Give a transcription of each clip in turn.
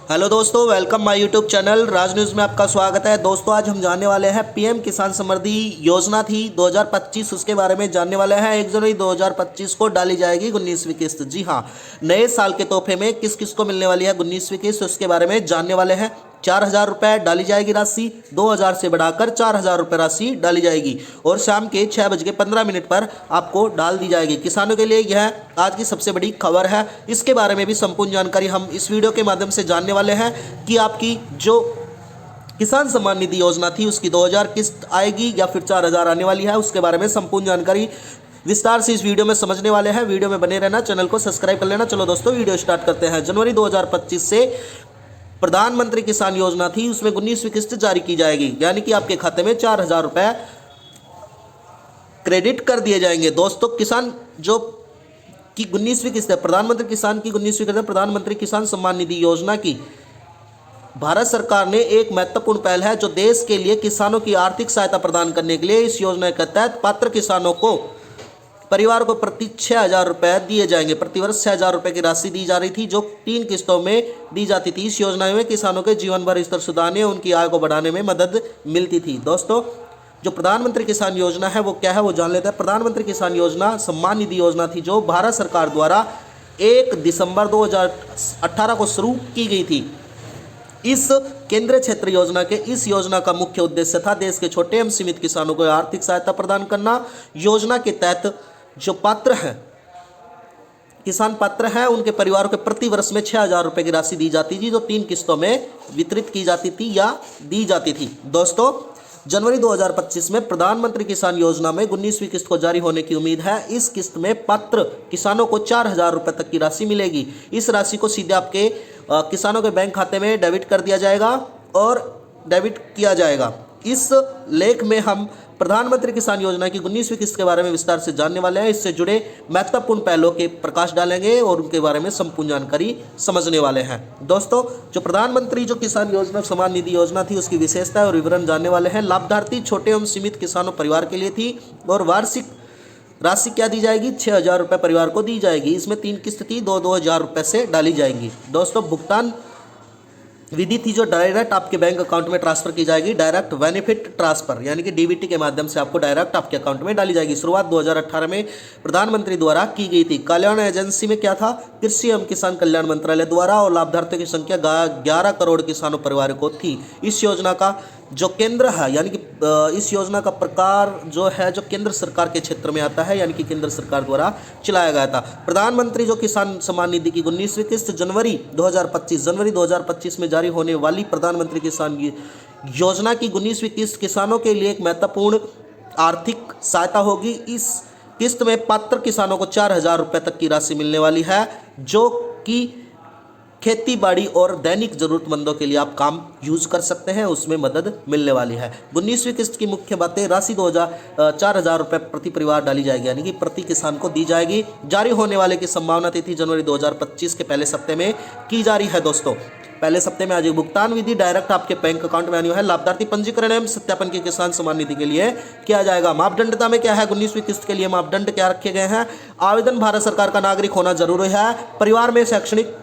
Hello दोस्तों, welcome my YouTube channel Raj news में आपका स्वागत है। दोस्तों आज हम जानने वाले हैं पीएम किसान समृद्धि योजना थी 2025, उसके बारे में जानने वाले हैं। 1 जनवरी 2025 को डाली जाएगी 19वीं किस्त। जी हाँ, नए साल के तोहफे में किस किस को मिलने वाली है 19वीं किस्त, उसके बारे में जानने वाले हैं। 4,000 रुपये डाली जाएगी राशि, 2,000 से बढ़ाकर 4,000 रुपये राशि डाली जाएगी और शाम के 6:15 पर आपको डाल दी जाएगी। किसानों के लिए यह आज की सबसे बड़ी खबर है। इसके बारे में भी संपूर्ण जानकारी हम इस वीडियो के माध्यम से जानने वाले हैं कि आपकी जो किसान सम्मान निधि योजना थी उसकी 2,000 किस्त आएगी या फिर 4,000 आने वाली है। उसके बारे में संपूर्ण जानकारी विस्तार से इस वीडियो में समझने वाले हैं। वीडियो में बने रहना, चैनल को सब्सक्राइब कर लेना। चलो दोस्तों वीडियो स्टार्ट करते हैं। जनवरी 2025 से प्रधानमंत्री किसान योजना थी, उसमें 19वीं किस्त जारी की जाएगी, यानी कि आपके खाते में 4,000 रुपये क्रेडिट कर दिए जाएंगे। दोस्तों किसान जो की 19वीं किस्त है, प्रधानमंत्री किसान की 19वीं किस्त है, प्रधानमंत्री किसान सम्मान निधि योजना की भारत सरकार ने एक महत्वपूर्ण पहल है जो देश के लिए किसानों की आर्थिक सहायता प्रदान करने के लिए इस योजना के तहत पात्र किसानों को परिवार को प्रति 6,000 रुपये दिए जाएंगे। प्रतिवर्ष 6,000 रुपये की राशि दी जा रही थी जो 3 किस्तों में दी जाती थी। इस योजना में किसानों के जीवन भर स्तर सुधारने, उनकी आय को बढ़ाने में मदद मिलती थी। दोस्तों जो प्रधानमंत्री किसान योजना है वो क्या है, वो जान लेते हैं। प्रधानमंत्री किसान योजना सम्मान निधि योजना थी जो भारत सरकार द्वारा 1 दिसंबर 2018 को शुरू की गई थी। इस केंद्रीय क्षेत्र योजना के इस योजना का मुख्य उद्देश्य था देश के छोटे एवं सीमित किसानों को आर्थिक सहायता प्रदान करना। योजना के तहत जो पात्र हैं, किसान पात्र हैं, उनके परिवारों के प्रति वर्ष में 6,000 रुपये की राशि दी जाती थी जो 3 किस्तों में वितरित की जाती थी या दी जाती थी। दोस्तों जनवरी 2025 में प्रधानमंत्री किसान योजना में 19वीं किस्त को जारी होने की उम्मीद है। इस किस्त में पात्र किसानों को 4,000 रुपये तक की राशि मिलेगी। इस राशि को सीधे आपके किसानों के बैंक खाते में डेबिट कर दिया जाएगा और डेबिट किया जाएगा। इस लेख में हम प्रधानमंत्री किसान योजना की 19वीं किस्त के बारे में विस्तार से जानने वाले हैं। इससे जुड़े महत्वपूर्ण पहलुओं के प्रकाश डालेंगे और उनके बारे में संपूर्ण जानकारी समझने वाले हैं। दोस्तों जो प्रधानमंत्री जो किसान योजना सम्मान निधि योजना थी उसकी विशेषता और विवरण जानने वाले हैं। लाभार्थी छोटे एवं सीमित किसानों परिवार के लिए थी और वार्षिक राशि क्या दी जाएगी, 6,000 रुपये परिवार को दी जाएगी। इसमें 3 किस्त थी, 2,000 रुपये से डाली जाएंगी। दोस्तों भुगतान विधि थी जो डायरेक्ट आपके बैंक अकाउंट में ट्रांसफर की जाएगी, डायरेक्ट बेनिफिट ट्रांसफर यानी कि डीबीटी के माध्यम से आपको डायरेक्ट आपके अकाउंट में डाली जाएगी। शुरुआत 2018 में प्रधानमंत्री द्वारा की गई थी। कल्याण एजेंसी में क्या था, कृषि एवं किसान कल्याण मंत्रालय द्वारा, और लाभार्थियों की संख्या 11 करोड़ किसानों परिवारों को थी। इस योजना का जो केंद्र है यानी कि इस योजना का प्रकार जो है जो केंद्र सरकार के क्षेत्र में आता है, यानी कि केंद्र सरकार द्वारा चलाया गया था। प्रधानमंत्री जो किसान सम्मान निधि की 19वीं किस्त जनवरी 2025 में जारी होने वाली प्रधानमंत्री किसान योजना की 19वीं किस्त किसानों के लिए एक महत्वपूर्ण आर्थिक सहायता होगी। इस किस्त में पात्र किसानों को 4,000 रुपये तक की राशि मिलने वाली है जो कि खेती बाड़ी और दैनिक जरूरतमंदों के लिए आप काम यूज कर सकते हैं, उसमें मदद मिलने वाली है। 19वीं किस्त की मुख्य बातें, राशि 4,000 रुपये प्रति परिवार डाली जाएगी यानी कि प्रति किसान को दी जाएगी। जारी होने वाले की संभावना तिथि जनवरी 2025 के पहले सप्ताह में की जा रही है। दोस्तों पहले सप्ताह में आज भुगतान विधि डायरेक्ट आपके बैंक अकाउंट में आनी है। लाभार्थी पंजीकरण एवं सत्यापन की किसान सम्मान निधि के लिए किया जाएगा। मापदंडता में क्या है, 19वीं किस्त के लिए मापदंड क्या रखे गए हैं। आवेदन भारत सरकार का नागरिक होना जरूरी है, परिवार में शैक्षणिक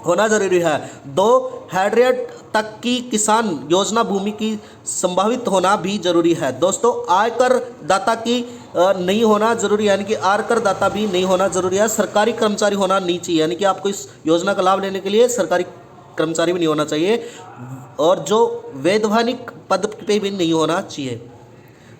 होना जरूरी है, 2 हेक्टेयर तक की किसान योजना भूमि की संभावित होना भी जरूरी है। दोस्तों आयकर दाता की नहीं होना जरूरी, यानी कि आयकर दाता भी नहीं होना जरूरी है। सरकारी कर्मचारी होना नहीं चाहिए, यानी कि आपको इस योजना का लाभ लेने के लिए सरकारी कर्मचारी भी नहीं होना चाहिए और जो वैधानिक पद पे भी नहीं होना चाहिए,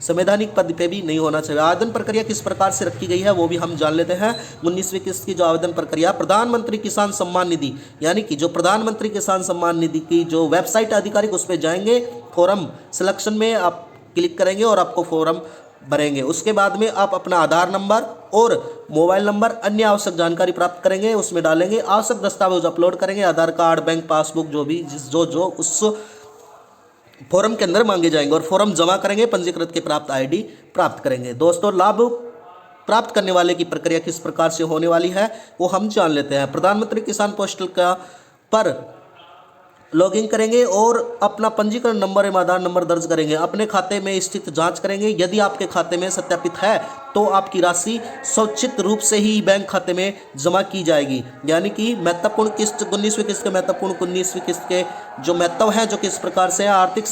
संवैधानिक पद पे भी नहीं होना चाहिए। आवेदन प्रक्रिया किस प्रकार से रखी गई है वो भी हम जान लेते हैं। 19वीं किस्त की जो आवेदन प्रक्रिया, प्रधानमंत्री किसान सम्मान निधि यानी कि जो प्रधानमंत्री किसान सम्मान निधि की जो वेबसाइट आधिकारिक उस पर जाएंगे, फॉर्म सिलेक्शन में आप क्लिक करेंगे और आपको फॉर्म भरेंगे। उसके बाद में आप अपना आधार नंबर और मोबाइल नंबर, अन्य आवश्यक जानकारी प्राप्त करेंगे, उसमें डालेंगे। आवश्यक दस्तावेज अपलोड करेंगे, आधार कार्ड, बैंक पासबुक, जो भी जो उस फॉर्म के अंदर मांगे जाएंगे और फॉर्म जमा करेंगे, पंजीकृत के प्राप्त आईडी प्राप्त करेंगे। दोस्तों लाभ प्राप्त करने वाले की प्रक्रिया किस प्रकार से होने वाली है वो हम जान लेते हैं। प्रधानमंत्री किसान पोर्टल का पर लॉगिन करेंगे और अपना पंजीकरण नंबर एवं आधार नंबर दर्ज करेंगे। अपने खाते में स्थित जांच करेंगे। यदि आपके खाते में सत्यापित है तो आपकी राशि स्वैच्छिक रूप से ही बैंक खाते में जमा की जाएगी। यानी कि महत्वपूर्ण किस्त 19वीं किस्त के महत्वपूर्ण 19वीं किस्त के जो महत्व है जो किस प्रकार से है, आर्थिक